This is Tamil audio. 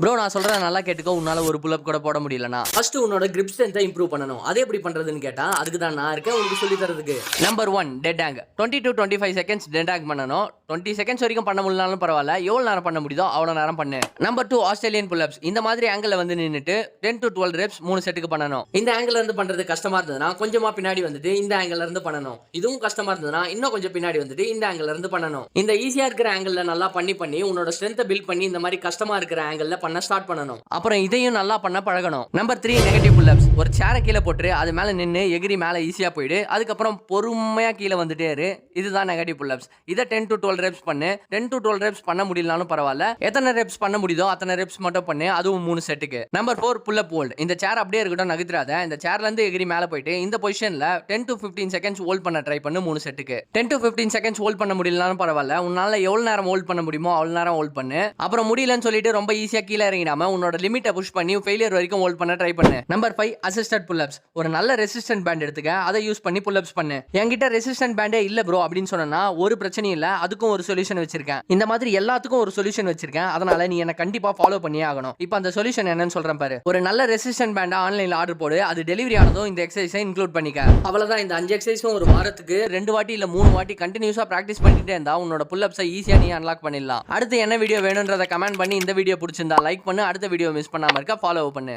ப்ரோ நான் சொல்றத நல்லா கேட்டுக்கோ. உன்னால ஒரு புல்லப் கூட போட முடியலனா ஃபர்ஸ்ட் உன்னோட கிரிப் ஸ்ட்ரென்த்தை இம்ப்ரூவ் பண்ணணும். அது எப்படி பண்றதுன்னு கேட்டா அதுக்கு தான் நான் இருக்கேன் உங்களுக்கு சொல்லி தரதுக்கு. Number 1 dead hang. 20 to 25 seconds dead hang பண்ணணும். 20 செகண்ட்ஸ் வரைக்கும் பண்ண முடியலனாலும் பரவாயில்ல, எவ்வளவு நேரம் பண்ண முடியுதோ அவ்வளவு நேரம் பண்ணு. Number 2 Australian pull-ups. இந்த மாதிரி ஆங்கிள் வந்து நின்னுட்டு 10 to 12 ரெப்ஸ் 3 செட்டுக்கு பண்ணணும். இந்த ஆங்கிள் இருந்து பண்றது கஷ்டமா இருந்ததுன்னா கொஞ்சமா பின்னாடி வந்துட்டு இந்த ஆங்கிள் இருந்து பண்ணணும். இதுவும் கஷ்டமா இருந்ததுன்னா இன்னும் கொஞ்சம் பின்னாடி வந்துட்டு இந்த ஆங்கிள் இருந்து பண்ணணும். இந்த ஈஸியா இருக்கிற ஆங்கிள் நல்லா பண்ணி உன்னோட ஸ்ட்ரென்த்தை பில்ட் பண்ணி இந்த மாதிரி கஷ்டமா இருக்கிற ஆங்கிள் பண்ண ஸ்டார்ட் பண்ணணும். அப்புறம் இதையும் நல்லா பண்ண பழகணும். Number 3 negative pull-ups. ஒரு சேரை கீழே போட்டு அது மேல நின்னு எகிரி மேல ஈஸியா போயிடு. அதுக்கப்புறம் பொறுமையா கீழே வந்துட்டே இரு. இதுதான் நெகட்டிவ் புல்லப்ஸ். இதை 10 to 12 ரெப்ஸ் பண்ணு. 10 to 12 ரெப்ஸ் பண்ண முடியலனாலும் பரவாயில்ல, எத்தனை ரெப்ஸ் பண்ண முடியுதோ அத்தனை ரெப்ஸ் மட்டும் பண்ணு, அதுவும் 3 செட்டுக்கு. Number 4 pull-up hold. இந்த சேர் அப்படியே இருக்கட்டும், நகர்த்தாத. இந்த சேர்ல இருந்து எகிரி மேல போயிட்டு இந்த பொசிஷன்ல 10 to 15 செகண்ட்ஸ் ஹோல்ட் பண்ண ட்ரை பண்ணு 3 செட்டுக்கு. 10 to 15 செகண்ட்ஸ் ஹோல்ட் பண்ண முடியலனாலும் பரவாயில்ல, உன்னால எவ்வளவு நேரம் ஹோல்ட் பண்ண முடியுமோ அவ்வளவு நேரம் ஹோல்ட் பண்ணு. அப்புறம் முடியலன்னு சொல்லிட்டு ரொம்ப ஈஸியா கீழே இறங்கிடாம உன்னோட லிமிட்டை புஷ் பண்ணி ஃபெயிலியர் வரைக்கும் ஹோல்ட் பண்ண ட்ரை பண்ணு. Number 5 assisted pull-ups. ஒரு நல்ல ரெசிஸ்டன்ட் பேண்ட் எடுத்துக்க, அதை யூஸ் பண்ணி புல்லப்ஸ் பண்ணு. என்கிட்ட ரெசிஸ்டன்ட் பேண்டே இல்ல ப்ரோ அப்படின்னு சொன்னா ஒரு பிரச்சனையும் இல்ல, அதுக்கும் ஒரு சொல்யூஷன் வச்சிருக்கேன். இந்த மாதிரி எல்லாத்துக்கும் ஒரு சொல்யூஷன் வச்சிருக்கேன், அதனால நீ என்ன கண்டிப்பா ஃபாலோ பண்ணியே ஆகணும். இப்போ அந்த சொல்யூஷன் என்னன்னு சொல்றேன் பாரு. ஒரு நல்ல ரெசிஸ்டன்ட் பேண்டா ஆன்லைன்ல ஆர்டர் போடு, அது டெலிவரி ஆனதும் இந்த எக்ஸசைஸை இன்க்ளூட் பண்ணிக்க. அவ்வளவுதான். இந்த 5 எக்ஸசைஸும் ஒரு வாரத்துக்கு 2 வாட்டி இல்ல 3 வாட்டி கண்டினியூஸா பிராக்டிஸ் பண்ணிட்டே இருந்தா உன்னோட புல்லப்ஸை ஈஸியா நீ அன்லாக் பண்ணிடலாம். அடுத்து என்ன வீடியோ வேணும்ன்றத கமெண்ட் பண்ணி இந்த வீடியோ பிடிச்சிருந்தா லைக் பண்ணு. அடுத்த வீடியோ மிஸ் பண்ணாம இருக்க ஃபாலோ பண்ணு.